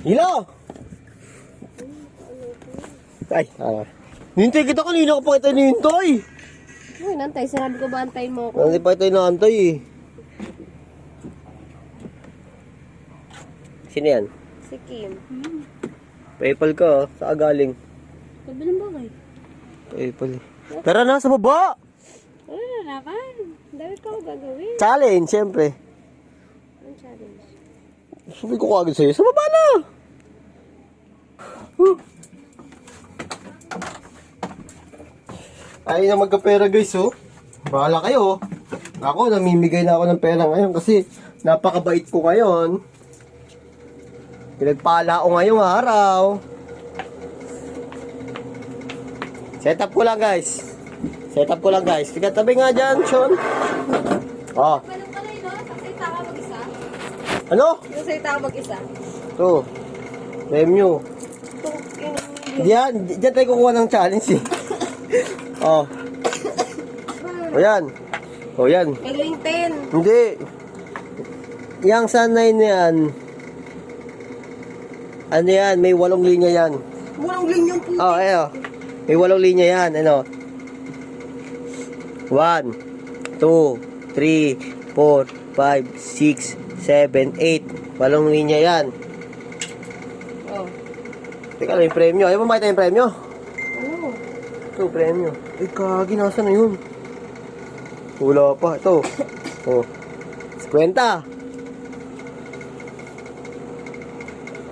Hilo! Ay, nintay kita kanina ko pa kita nintay. Uy, nantay. Sinabi ko ba antayin mo ako? Hindi pa kita inaantay eh. Sino yan? Si Kim. PayPal ka ah. Saan galing? Kabilang bagay. PayPal eh. Tara na, sa baba! Ano na naman? Dami ko gagawin. Challenge, syempre. Ang challenge. Sabi ko kagad sa'yo, sa baba na! Ay na magkapera guys oh. Bahala kayo oh. Ako, namimigay na ako ng pera ngayon kasi napakabait ko ngayon. Pinagpala ko ngayong araw. Set up ko lang guys. Set up ko lang guys. Tiga tabi nga dyan, Sean. Oh. Paano pala yun, no? Nagsalita ka mag-isa? Ano? Nagsalita ka mag-isa? Ito. Menu. Diyan tayo kukuha ng challenge eh. Oh. O yan. O yan. Kailing 10. Hindi. Yang sanay na yan. Ano yan? May 8 linya yan. Walang linyong puti. Oh, ayo. May 8 linya yan. Ano? 1, 2, 3, 4, 5, 6, 7, 8. 8 linya yan. Oh. Teka lang yung premyo. Ayaw mo makita yung premyo? Ano? Ito, premyo. Ay, kagi. Nasa na yun? Wala pa. Ito. Oh. 50.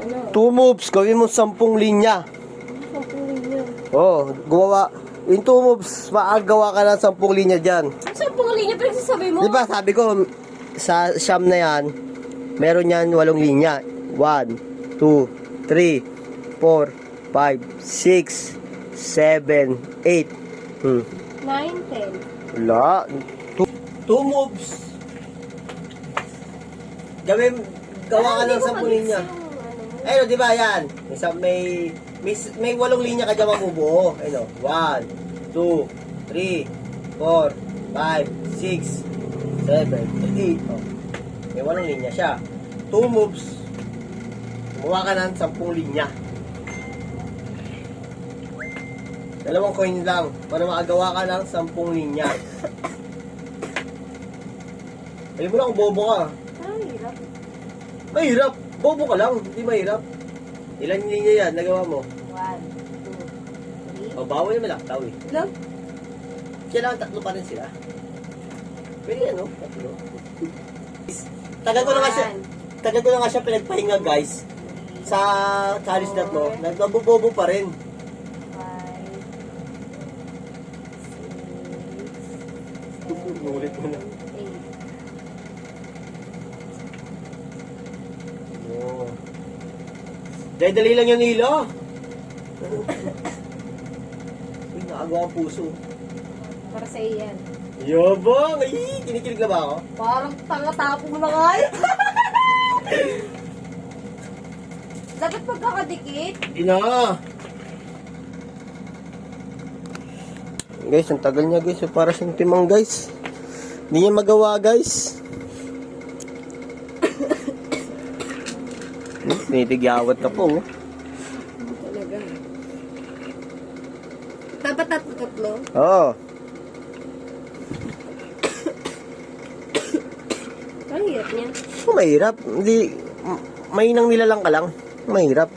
Ano? 2 moves. Gawin mo 10 linya. 10 linya. Oh, gumawa. In 2 moves, maagawa ka ng 10 linya dyan. 10 linya, pero sasabi mo? Di ba, sabi ko, sa Siam na yan, meron yan 8 linya. 1, 2, 3, 4, 5, 6, 7, 8. 9, 10. Wala. 2 moves. Gawa ka ng 10 linya. Ayun, di ba yan? May 8 linya ka dyan mabubuo. Ayun, 1, 2, 3, 4, 5, 6, 7, 8. Oh. May 8 linya siya. 2 moves. Gumawa ka ng 10 linya. 2 coin lang para makagawa ka ng 10 linya. Alam mo lang kung bobo ka. Ay, hirap. Mahirap. Bobo ka lang. Hindi mahirap. Ilan linya yan? Nagawa mo? 1, 2, 3. O, bawal yung malaktaw eh. Lang? Kailangan 3 pa rin sila. Pwede yan, no? 3. Tagal ko na nga siya pinagpahinga, guys. Sa challenge na to. Nagbabobo pa rin. 5, 6, 7, Ulit mo na. 8. Oh. Dali lang yung nilo. Uy, nakagawa ang puso. Para sa iyo yan. Yabang! Ay, kinikilig na ba ako? Parang tanga-tapo mo na nga eh. Dapat pagkakadikit. Hindi na. Guys, ang tagal niya guys. Para siyang timang guys. Hindi niya magawa guys. Nitigyawat ka po. Talaga. Dapat tatlo? Oo. Ang hirap niya. Mahirap. Hindi, mainang nilalang ka lang. Mahirap.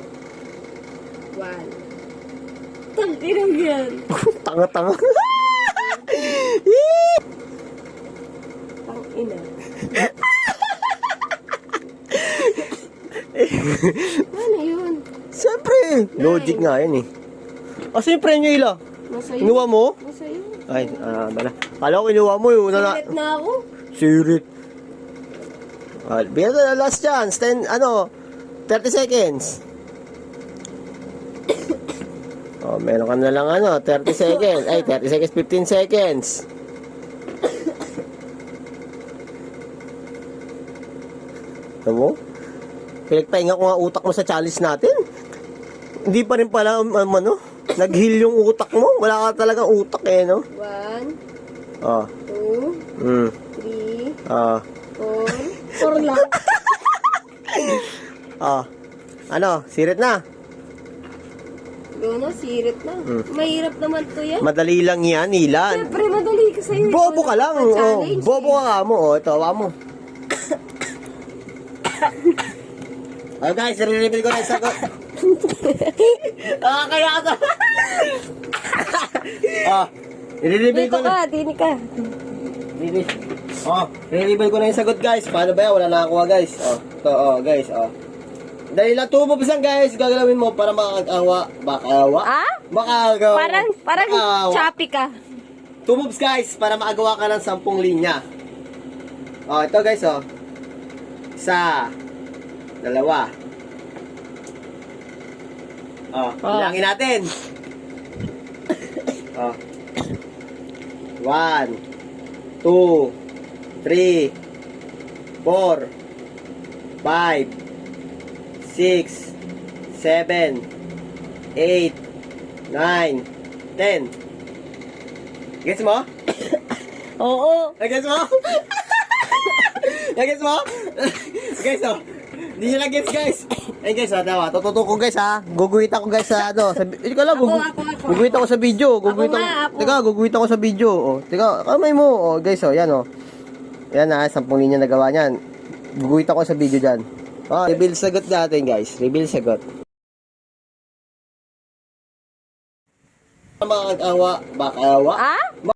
1. Tangkirang yan. Tanga-tanga. Tangina. Ano yun? Siyempre. Logic nga yan eh. Asa yung premyo ila? Nasa iyo. Kinuha mo? Nasa iyo. Ay, bala. Kala ko kinuha mo yun. Sirit na ako. Sirit. Bigyan na last chance. 30 seconds. Oh, meron ka na lang 30 seconds. Ay, 30 seconds, 15 seconds. Ano mo? Pinagpahinga ko nga utak mo sa challenge natin. Hindi pa rin pala, nag-heal yung utak mo. Wala ka talagang utak eh, no? 1, Oh. 2, 3, 4. 4 lang. Ah. Ano, sirit na. Yun na, sirit na. Mahirap naman to yan. Madali lang yan, Ilan. Siyempre, madali ka sa'yo. Bobo ka lang. Oh. Challenge, Bobo ka mo. Oh, tawa mo. Oh guys, re-reveal ko na yung sagot. Kaya ka. Oh, re-reveal Dito ko na. ka, dini ka. Oh, re-reveal ko na yung sagot guys. Paano ba yan? Wala nakakuha guys. Oh, to, oh guys, oh. Dahil lang tumubos lang guys, gagalawin mo para makakagawa. Bakawa? Ah? Makagawa. Parang choppy ka. Tumubos guys, para makagawa ka ng 10 linya. Oh, ito guys, oh. 1, 2. Oh, bilangin natin. Oh. 1, 2, 3, 4, 5, 6, 7, 8, 9, 10. Gets mo? Oo. Gets mo? Gets mo? Guys, oh. Hindi nyo na gets, guys. Ay, guys, tawa. Tututo ko, guys, ha. Guguhit ako, guys, sa ano. Hindi ko alam. Ako. Guguhit ako sa video. Guguhit Ako ako. nga, ako. Teka, guguhit ako sa video. Oh. Teka, kamay mo. Oh, guys, oh. Yan, oh. Yan, ha. 10 linya nagawa niyan. Guguhit ako sa video dyan. Oh, reveal sagot natin, guys. Reveal sagot. Makakagawa. Bakawa? Ah?